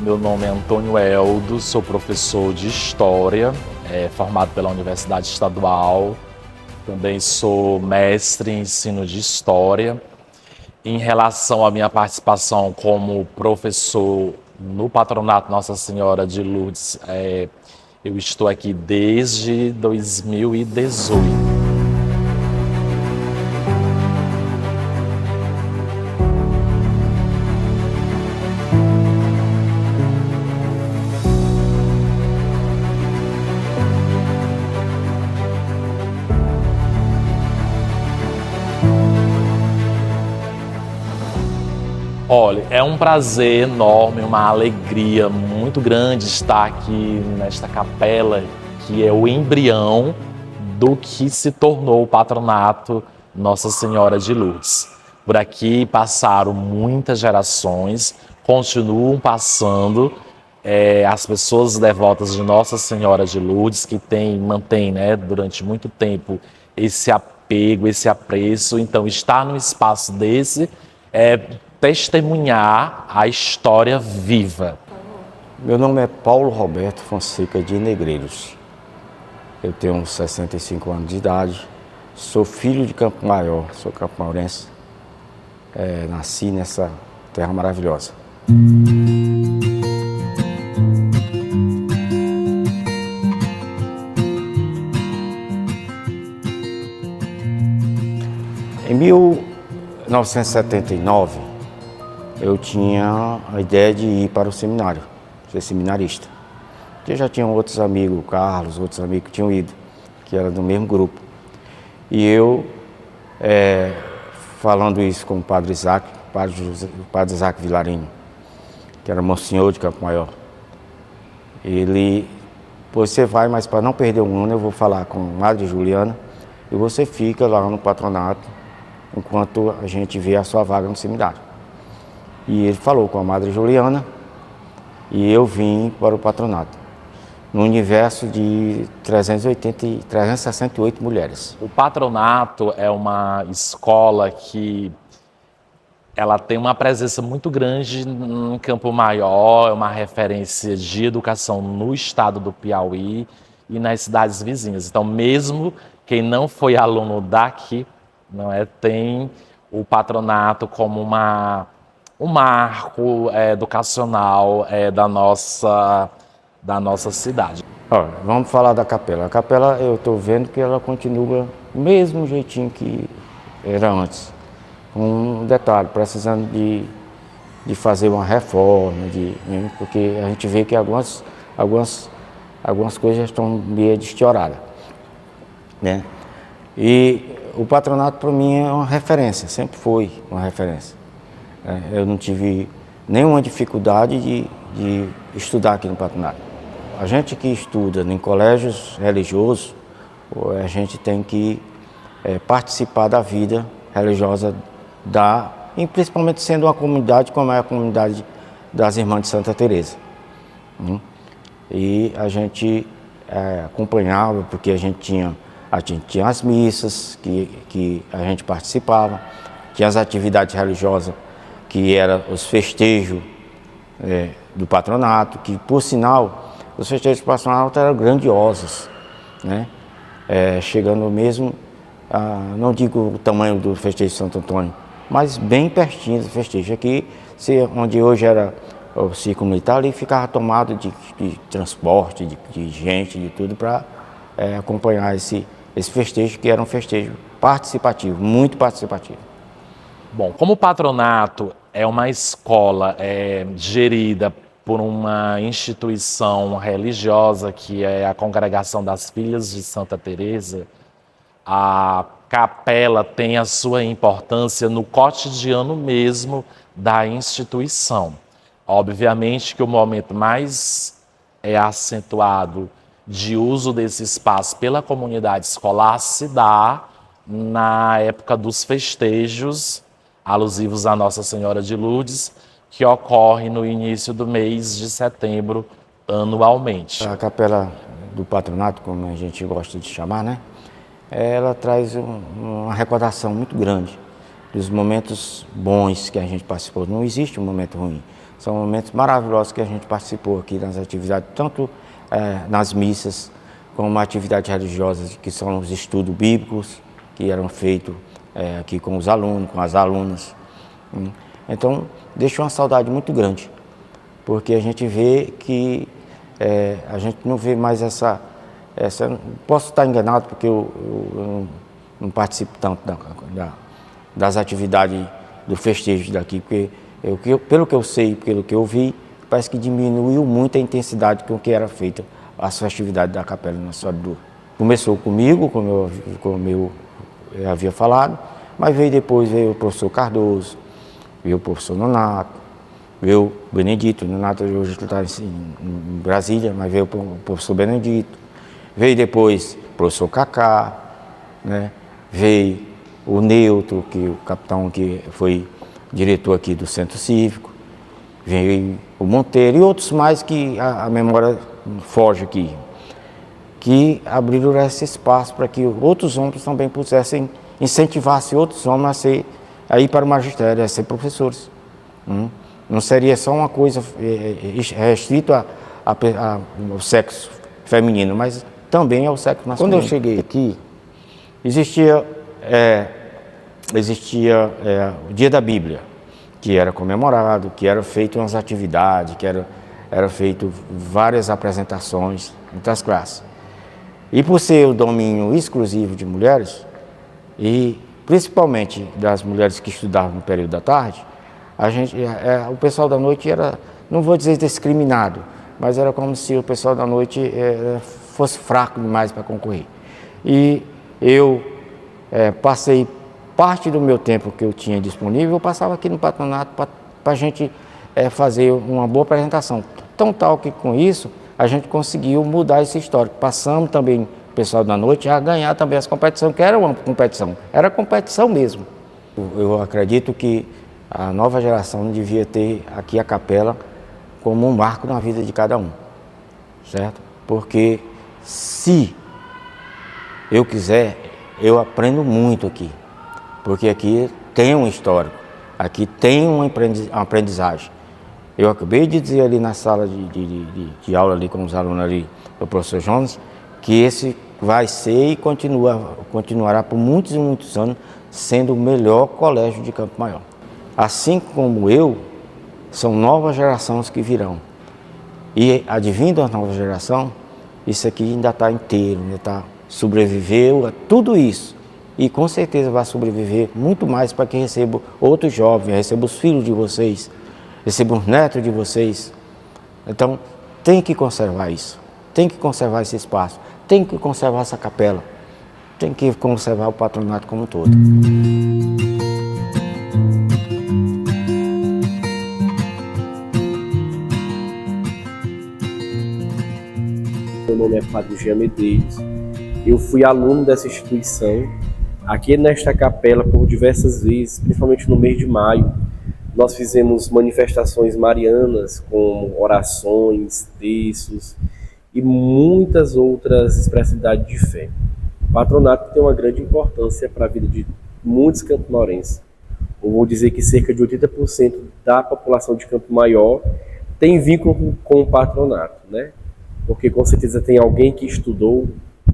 Meu nome é Antônio Eldo, sou professor de História, formado pela Universidade Estadual. Também sou mestre em ensino de História. Em relação à minha participação como professor no Patronato Nossa Senhora de Lourdes, eu estou aqui desde 2018. Olha, é um prazer enorme, uma alegria muito grande estar aqui nesta capela, que é o embrião do que se tornou o Patronato Nossa Senhora de Lourdes. Por aqui passaram muitas gerações, continuam passando, as pessoas devotas de Nossa Senhora de Lourdes, que mantém, durante muito tempo esse apego, esse apreço. Então, estar num espaço desse é testemunhar a história viva. Meu nome é Paulo Roberto Fonseca de Negreiros. Eu tenho 65 anos de idade, sou filho de Campo Maior, sou campomaurense, nasci nessa terra maravilhosa. Em 1979, eu tinha a ideia de ir para o seminário, ser seminarista. Eu já tinha outros amigos, o Carlos, outros amigos que tinham ido, que eram do mesmo grupo. E eu, falando isso com o padre Isaac, o padre Isaac Vilarinho, que era monsenhor de Campo Maior, ele, você vai, mas para não perder um ano, eu vou falar com a Madre Juliana, e você fica lá no patronato, enquanto a gente vê a sua vaga no seminário. E ele falou com a Madre Juliana e eu vim para o patronato, no universo de 368 mulheres. O patronato é uma escola que ela tem uma presença muito grande em Campo Maior, é uma referência de educação no estado do Piauí e nas cidades vizinhas. Então, mesmo quem não foi aluno daqui, tem o patronato como um marco educacional da nossa cidade. Olha, vamos falar da capela. A capela, eu estou vendo que ela continua do mesmo jeitinho que era antes. Um detalhe, precisando de fazer uma reforma, porque a gente vê que algumas coisas já estão meio destioradas, né? E o patronato para mim é uma referência, sempre foi uma referência. Eu não tive nenhuma dificuldade de estudar aqui no patronato. A gente que estuda em colégios religiosos, a gente tem que participar da vida religiosa e principalmente sendo uma comunidade como é a comunidade das Irmãs de Santa Teresa. E a gente acompanhava, porque a gente tinha as missas que a gente participava, tinha as atividades religiosas, que eram os festejos do patronato, que, por sinal, os festejos do patronato eram grandiosos, né? Chegando mesmo, não digo o tamanho do festejo de Santo Antônio, mas bem pertinho do festejo. Aqui, onde hoje era o círculo militar, ali ficava tomado de transporte, de gente, de tudo, para acompanhar esse festejo, que era um festejo participativo, muito participativo. Bom, como o patronato é uma escola gerida por uma instituição religiosa, que é a Congregação das Filhas de Santa Teresa, a capela tem a sua importância no cotidiano mesmo da instituição. Obviamente que o momento mais acentuado de uso desse espaço pela comunidade escolar se dá na época dos festejos alusivos à Nossa Senhora de Lourdes, que ocorre no início do mês de setembro anualmente. A capela do patronato, como a gente gosta de chamar, né? Ela traz uma recordação muito grande dos momentos bons que a gente participou. Não existe um momento ruim. São momentos maravilhosos que a gente participou aqui nas atividades, tanto nas missas, como atividades religiosas, que são os estudos bíblicos, que eram feitos aqui com os alunos, com as alunas. Então, deixa uma saudade muito grande, porque a gente vê que a gente não vê mais essa posso estar enganado, porque eu não participo tanto das atividades do festejo daqui, porque pelo que eu sei, pelo que eu vi, parece que diminuiu muito a intensidade com que era feita as festividades da Capela Nossa Senhora do Lourdes. Começou comigo, como eu havia falado, mas veio o professor Cardoso, veio o professor Nonato, veio o Benedito. Nonato hoje está em Brasília, mas veio o professor Benedito. Veio depois o professor Cacá, né? Veio o Neutro, que o capitão que foi diretor aqui do Centro Cívico, veio o Monteiro e outros mais que a memória foge aqui, que abriram esse espaço para que outros homens também pudessem, incentivassem outros homens a ir para o magistério, a ser professores. Não seria só uma coisa restrita ao sexo feminino, mas também ao sexo masculino. Quando eu cheguei aqui, existia o Dia da Bíblia, que era comemorado, que era feito umas atividades, que era feito várias apresentações, muitas classes. E por ser o domínio exclusivo de mulheres, e principalmente das mulheres que estudavam no período da tarde, o pessoal da noite era, não vou dizer discriminado, mas era como se o pessoal da noite fosse fraco demais para concorrer. E eu passei parte do meu tempo que eu tinha disponível, eu passava aqui no patronato para a gente fazer uma boa apresentação. Tão tal que com isso a gente conseguiu mudar esse histórico. Passamos também o pessoal da noite a ganhar também as competições, que era uma competição, era competição mesmo. Eu acredito que a nova geração devia ter aqui a capela como um marco na vida de cada um, certo? Porque se eu quiser, eu aprendo muito aqui, porque aqui tem um histórico, aqui tem uma aprendizagem. Eu acabei de dizer ali na sala de aula ali com os alunos ali, do professor Jonas, que esse vai ser e continuará por muitos e muitos anos sendo o melhor colégio de Campo Maior. Assim como eu, são novas gerações que virão. E advindo a nova geração, isso aqui ainda está inteiro, sobreviveu a tudo isso. E com certeza vai sobreviver muito mais para que receba outros jovens, receba os filhos de vocês, receba os netos de vocês. Então, tem que conservar isso, tem que conservar esse espaço, tem que conservar essa capela, tem que conservar o patronato como um todo. Meu nome é Padre Jean Medeiros. Eu fui aluno dessa instituição, aqui nesta capela por diversas vezes, principalmente no mês de maio. Nós fizemos manifestações marianas com orações, textos e muitas outras expressividades de fé. O patronato tem uma grande importância para a vida de muitos campo-maurenses. Eu vou dizer que cerca de 80% da população de Campo Maior tem vínculo com o patronato, né? Porque com certeza tem alguém que estudou,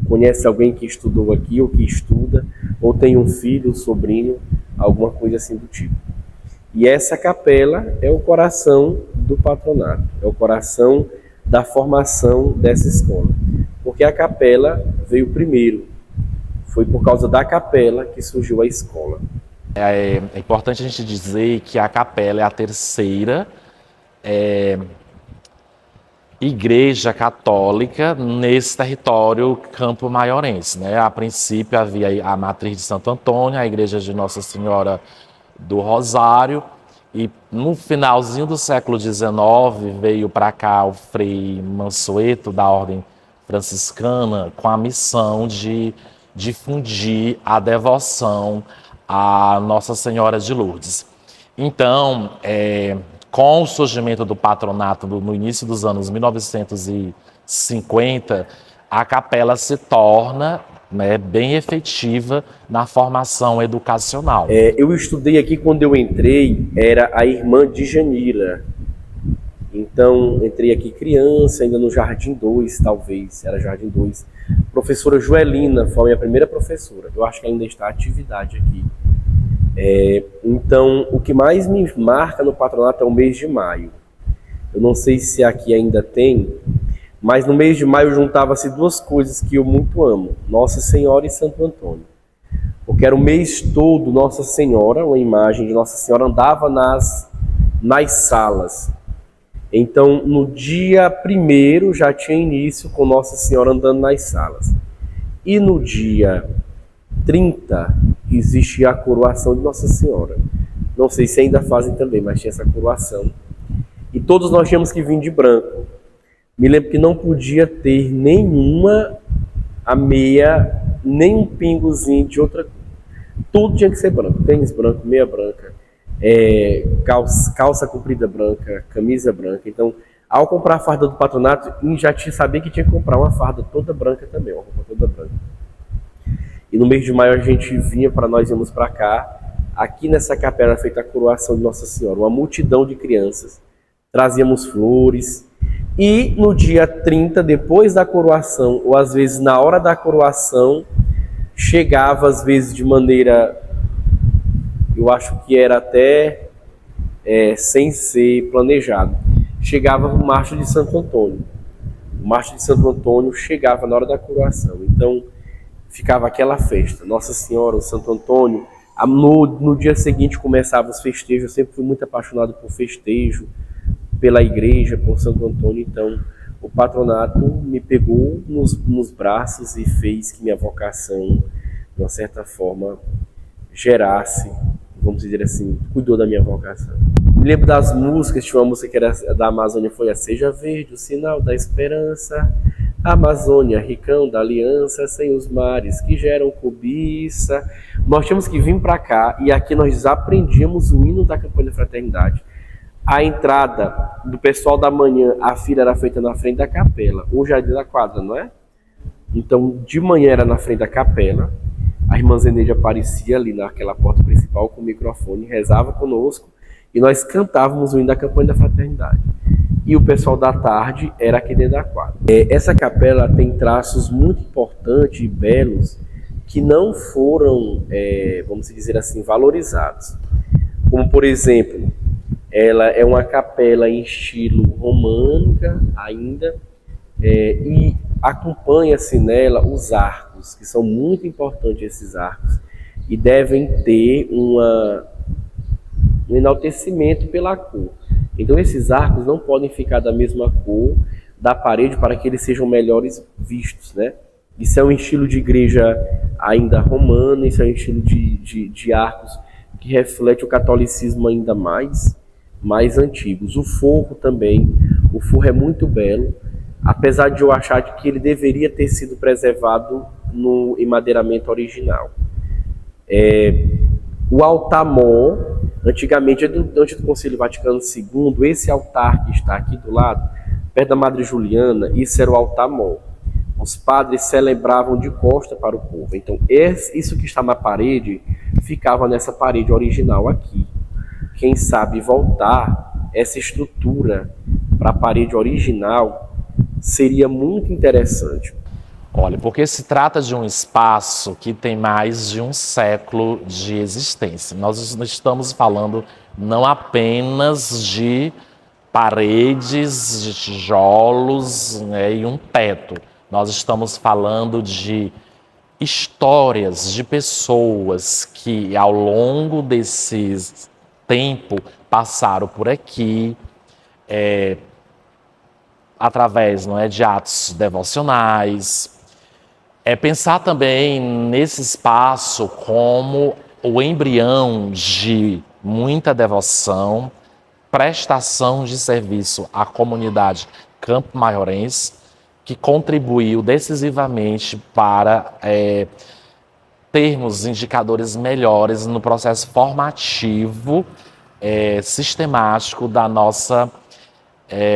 conhece alguém que estudou aqui ou que estuda, ou tem um filho, um sobrinho, alguma coisa assim do tipo. E essa capela é o coração do patronato, é o coração da formação dessa escola. Porque a capela veio primeiro, foi por causa da capela que surgiu a escola. É importante a gente dizer que a capela é a terceira igreja católica nesse território campo-maiorense, né? A princípio havia a matriz de Santo Antônio, a igreja de Nossa Senhora do Rosário, e no finalzinho do século XIX veio para cá o Frei Mansueto, da Ordem Franciscana, com a missão de difundir a devoção a Nossa Senhora de Lourdes. Então, com o surgimento do patronato no início dos anos 1950, a capela se torna bem efetiva na formação educacional. Eu estudei aqui, quando eu entrei, era a irmã de Janira, Então, entrei aqui criança, ainda no Jardim 2, talvez, era Jardim 2. Professora Joelina foi a minha primeira professora. Eu acho que ainda está em atividade aqui. Então, o que mais me marca no patronato é o mês de maio. Eu não sei se aqui ainda tem, mas no mês de maio juntava-se duas coisas que eu muito amo: Nossa Senhora e Santo Antônio. Porque era o mês todo Nossa Senhora, uma imagem de Nossa Senhora andava nas salas. Então, no dia 1º já tinha início com Nossa Senhora andando nas salas. E no dia 30 existia a coroação de Nossa Senhora. Não sei se ainda fazem também, mas tinha essa coroação. E todos nós tínhamos que vir de branco. Me lembro que não podia ter nenhuma meia, nem um pingozinho de outra cor. Tudo tinha que ser branco. Tênis branco, meia branca, calça comprida branca, camisa branca. Então, ao comprar a farda do patronato, já sabia que tinha que comprar uma farda toda branca também, uma roupa toda branca. E no mês de maio a gente vinha, para nós irmos para cá. Aqui nessa capela era feita a coroação de Nossa Senhora, uma multidão de crianças. Trazíamos flores. E no dia 30, depois da coroação, ou às vezes na hora da coroação, chegava às vezes de maneira, eu acho que era até sem ser planejado, chegava o Marcha de Santo Antônio. O Marcha de Santo Antônio chegava na hora da coroação. Então ficava aquela festa, Nossa Senhora, o Santo Antônio. No dia seguinte começavam os festejos. Eu sempre fui muito apaixonado por festejo, pela igreja, por Santo Antônio. Então o patronato me pegou nos braços e fez que minha vocação, de uma certa forma, gerasse, vamos dizer assim, cuidou da minha vocação. Me lembro das músicas. Tinha uma música que era da Amazônia, foi a Seja Verde, o sinal da esperança. Amazônia, ricão da aliança, sem os mares que geram cobiça. Nós tínhamos que vir para cá e aqui nós aprendíamos o hino da campanha da fraternidade. A entrada do pessoal da manhã, a fila era feita na frente da capela, o Jardim da Quadra, não é? Então, de manhã era na frente da capela, a irmã Zeneide aparecia ali naquela porta principal com o microfone, rezava conosco e nós cantávamos o hino da campanha da fraternidade. E o pessoal da tarde era aqui dentro da quadra. Essa capela tem traços muito importantes e belos que não foram, vamos dizer assim, valorizados. Como, por exemplo, ela é uma capela em estilo românica ainda, e acompanha-se nela os arcos, que são muito importantes esses arcos, e devem ter um enaltecimento pela cor. Então esses arcos não podem ficar da mesma cor da parede para que eles sejam melhores vistos, né? Isso é um estilo de igreja ainda romana, isso é um estilo de arcos que reflete o catolicismo ainda mais antigos. O forro também, o forro é muito belo, apesar de eu achar que ele deveria ter sido preservado no emadeiramento original. O altar-mor, antigamente, antes do Concílio Vaticano II, esse altar que está aqui do lado, perto da Madre Juliana, isso era o altar-mor. Os padres celebravam de costa para o povo. Então, isso que está na parede, ficava nessa parede original aqui. Quem sabe voltar essa estrutura para a parede original seria muito interessante. Olha, porque se trata de um espaço que tem mais de um século de existência. Nós estamos falando não apenas de paredes, de tijolos, né, e um teto. Nós estamos falando de histórias de pessoas que ao longo desse tempo passaram por aqui, através, não é, de atos devocionais. Pensar também nesse espaço como o embrião de muita devoção, prestação de serviço à comunidade campo-maiorense, que contribuiu decisivamente para termos indicadores melhores no processo formativo sistemático da nossa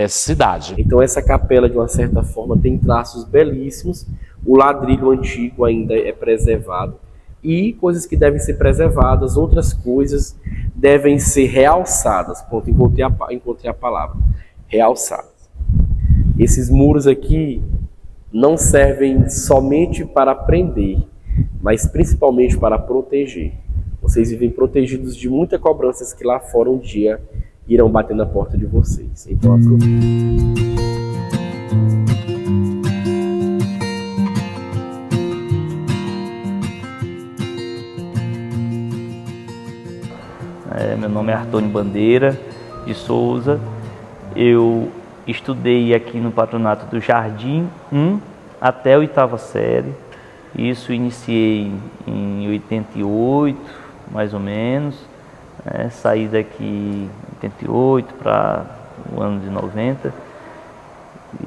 cidade. Então essa capela, de uma certa forma, tem traços belíssimos. O ladrilho antigo ainda é preservado, e coisas que devem ser preservadas, outras coisas devem ser realçadas. Pronto, encontrei a palavra. realçadas. Esses muros aqui não servem somente para prender, mas principalmente para proteger. Vocês vivem protegidos de muitas cobranças que lá fora um dia irão bater na porta de vocês. Então aproveitem. Meu nome é Artônio Bandeira de Souza. Eu estudei aqui no patronato do Jardim 1 até a 8ª série. Isso iniciei em 88, mais ou menos. Saí daqui em 88 para o ano de 90.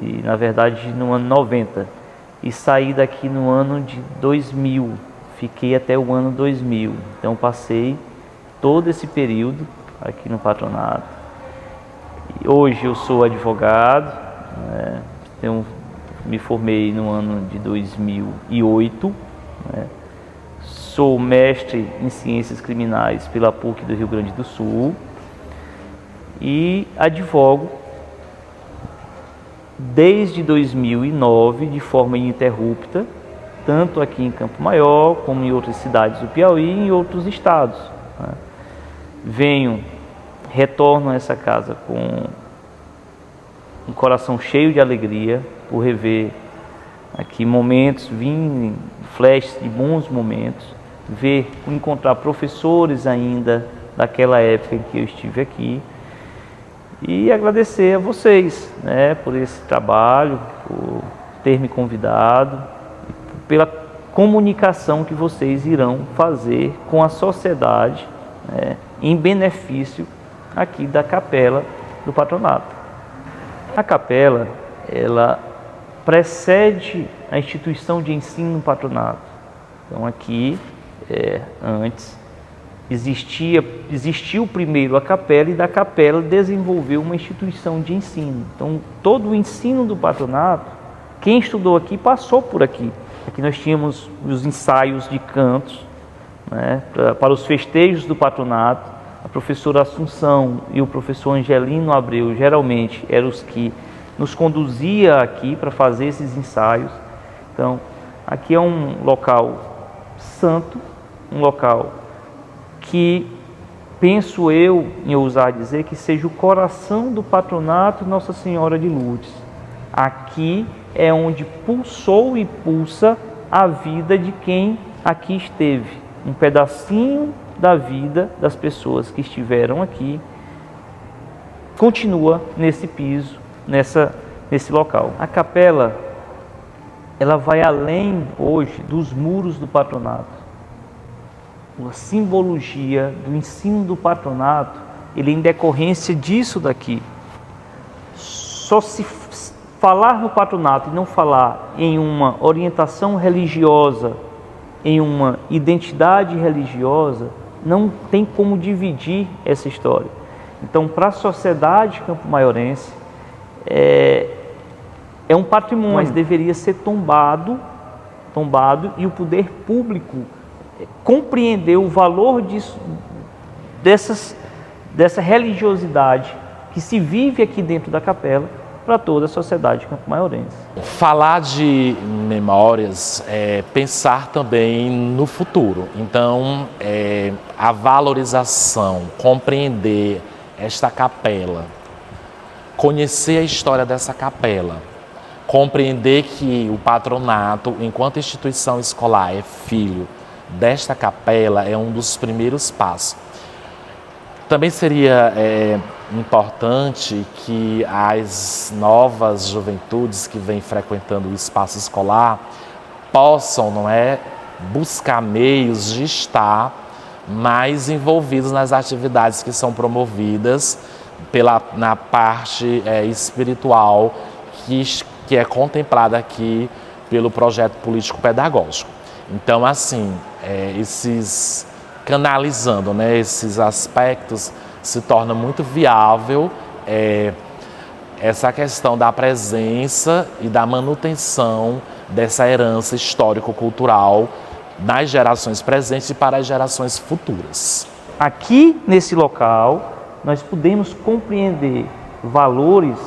E, na verdade, no ano 90. E saí daqui no ano de 2000. Fiquei até o ano 2000. Então, passei todo esse período aqui no patronato. E hoje eu sou advogado, me formei no ano de 2008, sou mestre em Ciências Criminais pela PUC do Rio Grande do Sul e advogo desde 2009 de forma ininterrupta, tanto aqui em Campo Maior como em outras cidades do Piauí e em outros estados. Retorno a essa casa com um coração cheio de alegria por rever aqui momentos, flashes de bons momentos, encontrar professores ainda daquela época em que eu estive aqui e agradecer a vocês, por esse trabalho, por ter me convidado, pela comunicação que vocês irão fazer com a sociedade, em benefício aqui da capela do patronato. A capela, ela precede a instituição de ensino no patronato. Então aqui, antes, existiu primeiro a capela e da capela desenvolveu uma instituição de ensino. Então todo o ensino do patronato, quem estudou aqui passou por aqui. Aqui nós tínhamos os ensaios de cantos, para os festejos do patronato. A professora Assunção e o professor Angelino Abreu geralmente eram os que nos conduzia aqui para fazer esses ensaios. Então, aqui é um local santo, um local que penso eu em ousar dizer que seja o coração do patronato Nossa Senhora de Lourdes. Aqui é onde pulsou e pulsa a vida de quem aqui esteve. Um pedacinho da vida das pessoas que estiveram aqui continua nesse piso, nesse local. A capela, ela vai além hoje dos muros do patronato. A simbologia do ensino do patronato, ele é em decorrência disso daqui. Só se falar no patronato e não falar em uma orientação religiosa, em uma identidade religiosa, não tem como dividir essa história. Então, para a sociedade campo-maiorense, é um patrimônio, mas deveria ser tombado e o poder público compreender o valor dessa religiosidade que se vive aqui dentro da capela para toda a sociedade campo-maiorense. Falar de memórias é pensar também no futuro. Então, a valorização, compreender esta capela, conhecer a história dessa capela, compreender que o patronato, enquanto instituição escolar, é filho desta capela, é um dos primeiros passos. Também seria importante que as novas juventudes que vêm frequentando o espaço escolar possam, buscar meios de estar mais envolvidos nas atividades que são promovidas na parte espiritual que é contemplada aqui pelo projeto político-pedagógico. Então, assim, canalizando esses aspectos, se torna muito viável essa questão da presença e da manutenção dessa herança histórico-cultural nas gerações presentes e para as gerações futuras. Aqui, nesse local, nós podemos compreender valores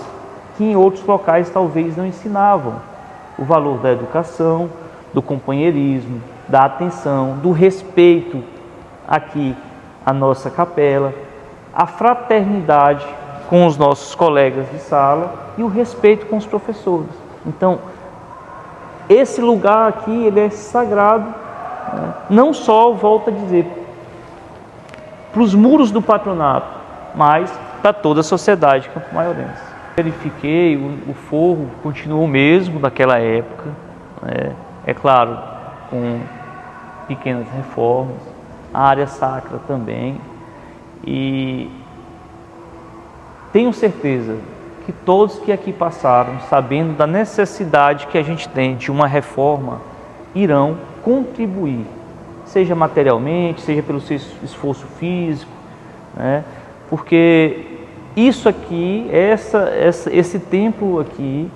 que em outros locais talvez não ensinavam. O valor da educação, do companheirismo, da atenção, do respeito aqui à nossa capela, a fraternidade com os nossos colegas de sala e o respeito com os professores. Então, esse lugar aqui, ele é sagrado, né? Não só, volto a dizer, para os muros do patronato, mas para toda a sociedade campo-maiorense. Verifiquei, o forro continua o mesmo daquela época, né? É claro, com pequenas reformas, a área sacra também, e tenho certeza que todos que aqui passaram, sabendo da necessidade que a gente tem de uma reforma, irão contribuir, seja materialmente, seja pelo seu esforço físico, né? Porque isso aqui, esse templo aqui,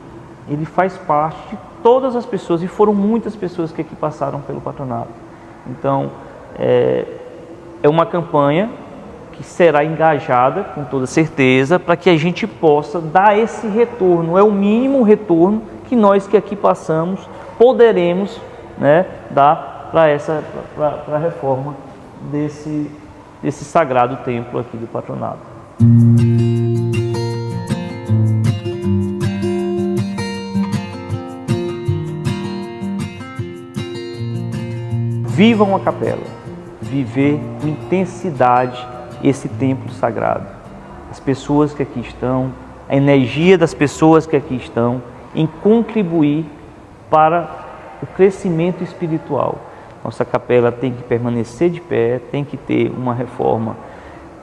ele faz parte de todas as pessoas, e foram muitas pessoas que aqui passaram pelo patronato. Então, é uma campanha que será engajada, com toda certeza, para que a gente possa dar esse retorno. É o mínimo retorno que nós que aqui passamos poderemos, né, dar para a reforma desse sagrado templo aqui do patronato. Vivam a capela, viver com intensidade esse templo sagrado. As pessoas que aqui estão, a energia das pessoas que aqui estão, em contribuir para o crescimento espiritual. Nossa capela tem que permanecer de pé, tem que ter uma reforma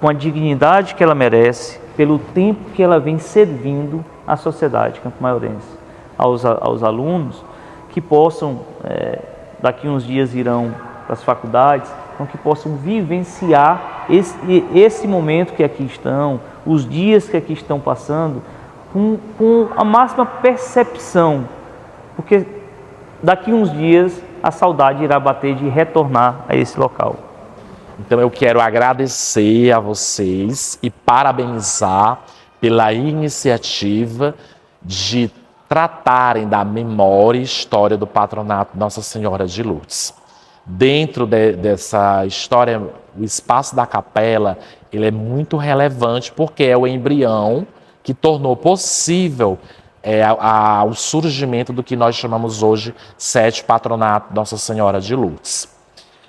com a dignidade que ela merece, pelo tempo que ela vem servindo à sociedade campo-maiorense. Aos alunos que possam, daqui uns dias irão para as faculdades, então que possam vivenciar esse momento que aqui estão, os dias que aqui estão passando, com a máxima percepção, porque daqui uns dias a saudade irá bater de retornar a esse local. Então eu quero agradecer a vocês e parabenizar pela iniciativa de tratarem da memória e história do patronato Nossa Senhora de Lourdes. Dentro dessa história, o espaço da capela, ele é muito relevante porque é o embrião que tornou possível o surgimento do que nós chamamos hoje Sede Patronato Nossa Senhora de Lourdes.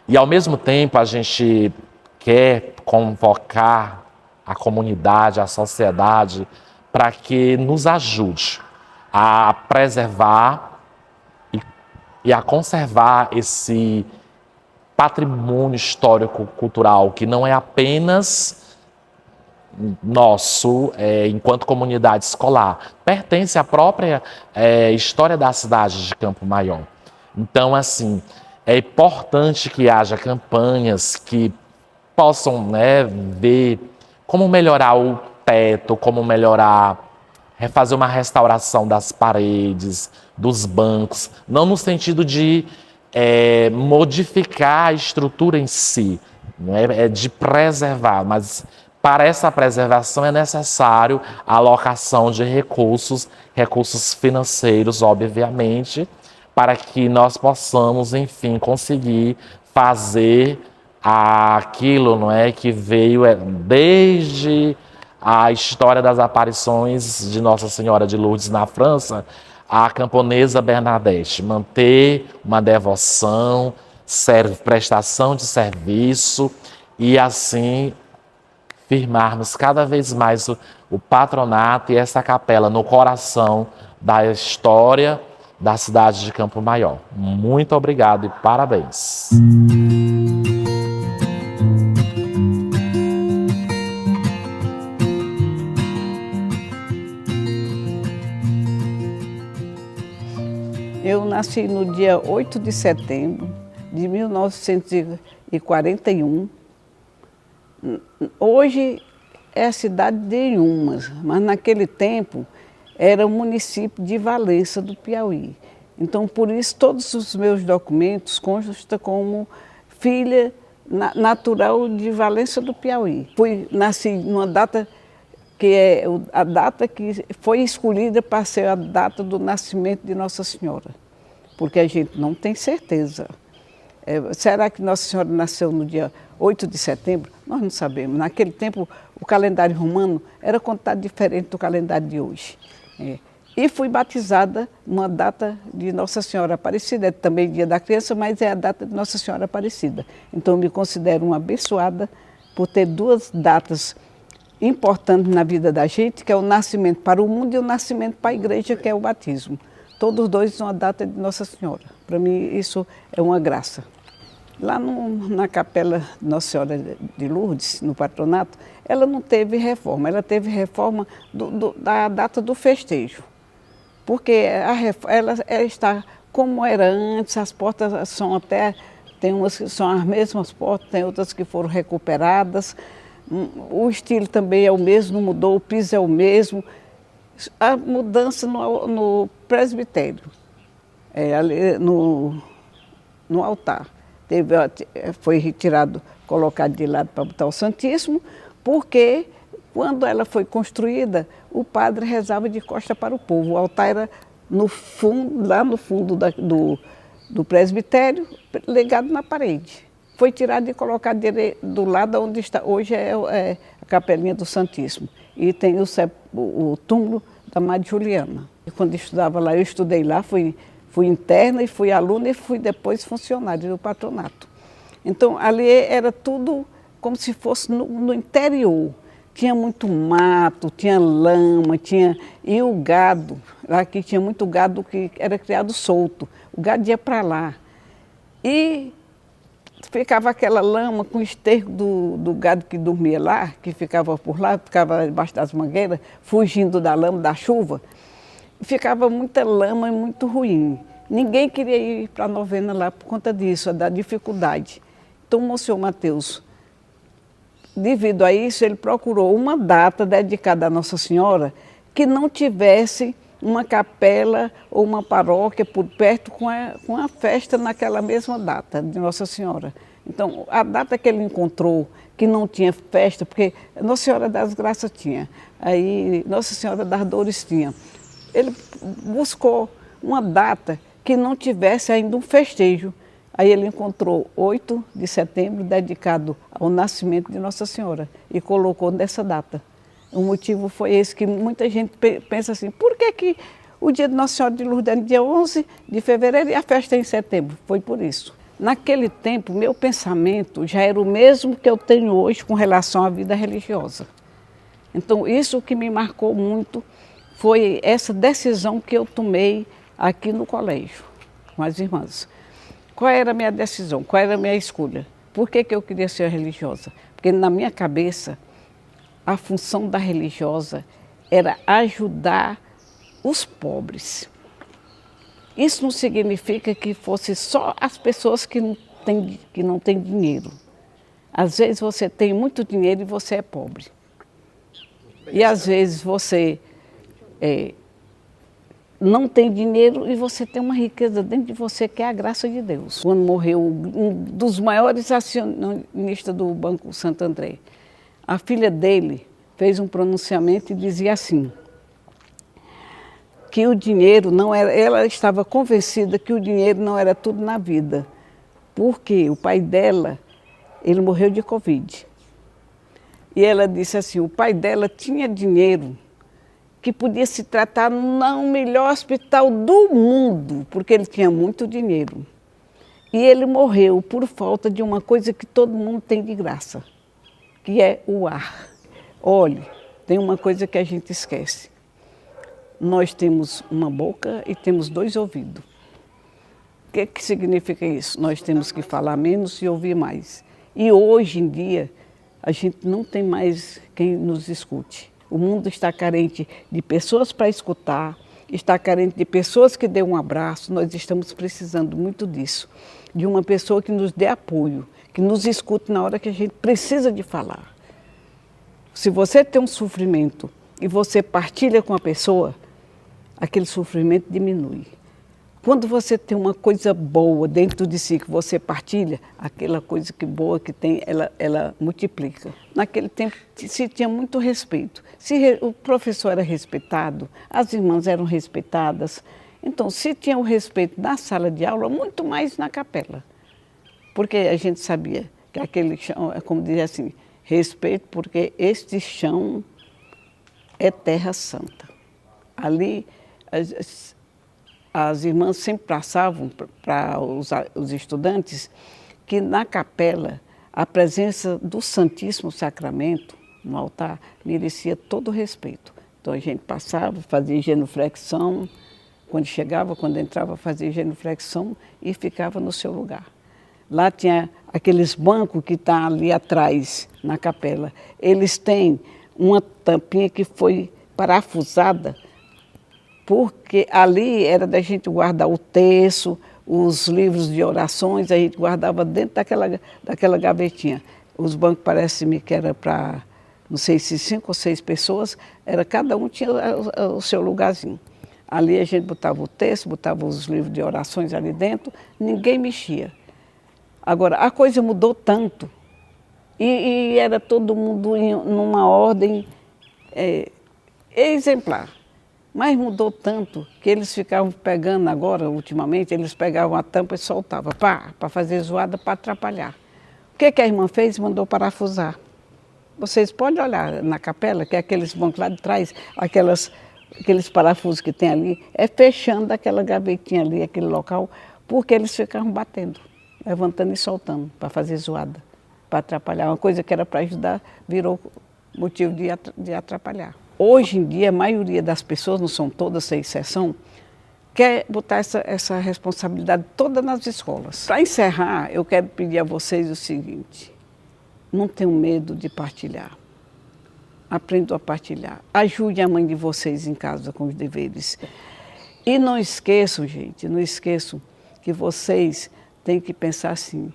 E ao mesmo tempo a gente quer convocar a comunidade, a sociedade, para que nos ajude a preservar e a conservar esse patrimônio histórico-cultural, que não é apenas nosso, enquanto comunidade escolar, pertence à própria história da cidade de Campo Maior. Então, assim, é importante que haja campanhas que possam, ver como melhorar o teto, como fazer uma restauração das paredes, dos bancos, não no sentido de modificar a estrutura em si, de preservar, mas para essa preservação é necessário a alocação de recursos financeiros, obviamente, para que nós possamos, enfim, conseguir fazer aquilo, que veio desde a história das aparições de Nossa Senhora de Lourdes na França, a camponesa Bernadette, manter uma devoção, prestação de serviço e assim firmarmos cada vez mais o patronato e essa capela no coração da história da cidade de Campo Maior. Muito obrigado e parabéns. Eu nasci no dia 8 de setembro de 1941. Hoje é a cidade de Inhumas, mas naquele tempo era o município de Valença do Piauí. Então, por isso, todos os meus documentos constam como filha natural de Valença do Piauí. Nasci numa data que é a data que foi escolhida para ser a data do nascimento de Nossa Senhora, porque a gente não tem certeza. Será que Nossa Senhora nasceu no dia 8 de setembro? Nós não sabemos. Naquele tempo, o calendário romano era contado diferente do calendário de hoje. E fui batizada numa data de Nossa Senhora Aparecida, é também dia da criança, mas é a data de Nossa Senhora Aparecida. Então, eu me considero uma abençoada por ter duas datas importantes na vida da gente, que é o nascimento para o mundo e o nascimento para a igreja, que é o batismo. Todos dois são a data de Nossa Senhora. Para mim, isso é uma graça. Lá na capela de Nossa Senhora de Lourdes, no patronato, ela não teve reforma. Ela teve reforma da data do festejo. Porque ela está como era antes, as portas são tem umas que são as mesmas portas, tem outras que foram recuperadas. O estilo também é o mesmo, não mudou, o piso é o mesmo. A mudança no presbitério, ali no altar. Foi retirado, colocado de lado para botar o Santíssimo, porque quando ela foi construída, o padre rezava de costa para o povo. O altar era no fundo, lá no fundo do presbitério, ligado na parede. Foi tirado e colocado do lado onde está hoje a capelinha do Santíssimo. E tem o túmulo da Madre Juliana. E quando estudava lá, eu estudei lá, fui interna e fui aluna e fui depois funcionária do patronato. Então, ali era tudo como se fosse no interior. Tinha muito mato, tinha lama, e o gado. Aqui tinha muito gado que era criado solto. O gado ia para lá. E ficava aquela lama com o esterco do gado que dormia lá, que ficava por lá, ficava debaixo das mangueiras, fugindo da lama, da chuva. Ficava muita lama e muito ruim. Ninguém queria ir para a novena lá por conta disso, da dificuldade. Então, o Monsenhor Mateus, devido a isso, ele procurou uma data dedicada a Nossa Senhora que não tivesse uma capela ou uma paróquia por perto com a festa naquela mesma data de Nossa Senhora. Então, a data que ele encontrou, que não tinha festa, porque Nossa Senhora das Graças tinha, aí Nossa Senhora das Dores tinha. Ele buscou uma data que não tivesse ainda um festejo. Aí ele encontrou 8 de setembro, dedicado ao nascimento de Nossa Senhora, e colocou nessa data. O motivo foi esse, que muita gente pensa assim, por que o dia de Nossa Senhora de Lourdes é no dia 11 de fevereiro e a festa é em setembro? Foi por isso. Naquele tempo, meu pensamento já era o mesmo que eu tenho hoje com relação à vida religiosa. Então, isso que me marcou muito foi essa decisão que eu tomei aqui no colégio, com as irmãs. Qual era a minha decisão? Qual era a minha escolha? Por que eu queria ser religiosa? Porque na minha cabeça, a função da religiosa era ajudar os pobres. Isso não significa que fosse só as pessoas que não têm dinheiro. Às vezes você tem muito dinheiro e você é pobre. E às vezes você não tem dinheiro e você tem uma riqueza dentro de você que é a graça de Deus. Quando morreu um dos maiores acionistas do Banco Santo André, a filha dele fez um pronunciamento e dizia assim, que o dinheiro não era, ela estava convencida que o dinheiro não era tudo na vida, porque o pai dela, ele morreu de Covid. E ela disse assim, o pai dela tinha dinheiro que podia se tratar no melhor hospital do mundo, porque ele tinha muito dinheiro. E ele morreu por falta de uma coisa que todo mundo tem de graça, que é o ar. Olhe, tem uma coisa que a gente esquece. Nós temos uma boca e temos 2 ouvidos. O que significa isso? Nós temos que falar menos e ouvir mais. E hoje em dia, a gente não tem mais quem nos escute. O mundo está carente de pessoas para escutar, está carente de pessoas que dêem um abraço. Nós estamos precisando muito disso, de uma pessoa que nos dê apoio, que nos escute na hora que a gente precisa de falar. Se você tem um sofrimento e você partilha com a pessoa, aquele sofrimento diminui. Quando você tem uma coisa boa dentro de si, que você partilha, aquela coisa que boa que tem, ela multiplica. Naquele tempo se tinha muito respeito. O professor era respeitado, as irmãs eram respeitadas. Então, se tinha o respeito na sala de aula, muito mais na capela. Porque a gente sabia que aquele chão, é como dizer assim, respeito, porque este chão é terra santa. Ali, as irmãs sempre passavam para os estudantes que na capela a presença do Santíssimo Sacramento no altar merecia todo o respeito. Então a gente passava, fazia genuflexão, quando entrava fazia genuflexão e ficava no seu lugar. Lá tinha aqueles bancos que estão ali atrás na capela. Eles têm uma tampinha que foi parafusada, porque ali era da gente guardar o terço, os livros de orações, a gente guardava dentro daquela gavetinha. Os bancos parece-me que era para, não sei se 5 ou 6 pessoas, cada um tinha o seu lugarzinho. Ali a gente botava o terço, botava os livros de orações ali dentro, ninguém mexia. Agora, a coisa mudou tanto, e era todo mundo numa ordem exemplar. Mas mudou tanto que eles ficavam pegando agora, ultimamente, eles pegavam a tampa e soltavam, para fazer zoada, para atrapalhar. O que a irmã fez? Mandou parafusar. Vocês podem olhar na capela, que é aqueles bancos lá de trás, aqueles parafusos que tem ali, é fechando aquela gavetinha ali, aquele local, porque eles ficavam batendo, levantando e soltando, para fazer zoada, para atrapalhar. Uma coisa que era para ajudar, virou motivo de atrapalhar. Hoje em dia, a maioria das pessoas, não são todas, sem exceção, quer botar essa responsabilidade toda nas escolas. Para encerrar, eu quero pedir a vocês o seguinte: não tenham medo de partilhar. Aprendam a partilhar. Ajude a mãe de vocês em casa com os deveres. E não esqueçam, gente, não esqueçam que vocês têm que pensar assim: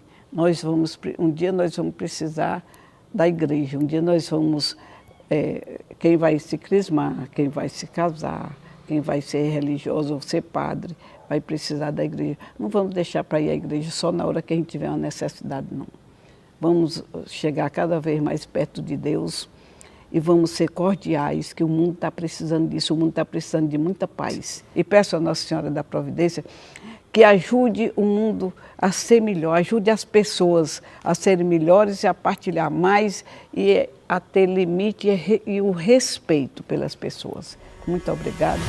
um dia nós vamos precisar da igreja, um dia nós vamos... quem vai se crismar, quem vai se casar, quem vai ser religioso ou ser padre, vai precisar da igreja. Não vamos deixar para ir à igreja só na hora que a gente tiver uma necessidade, não. Vamos chegar cada vez mais perto de Deus e vamos ser cordiais, que o mundo está precisando disso, o mundo está precisando de muita paz. E peço a Nossa Senhora da Providência que ajude o mundo a ser melhor, ajude as pessoas a serem melhores e a partilhar mais e a ter limite e o respeito pelas pessoas. Muito obrigada.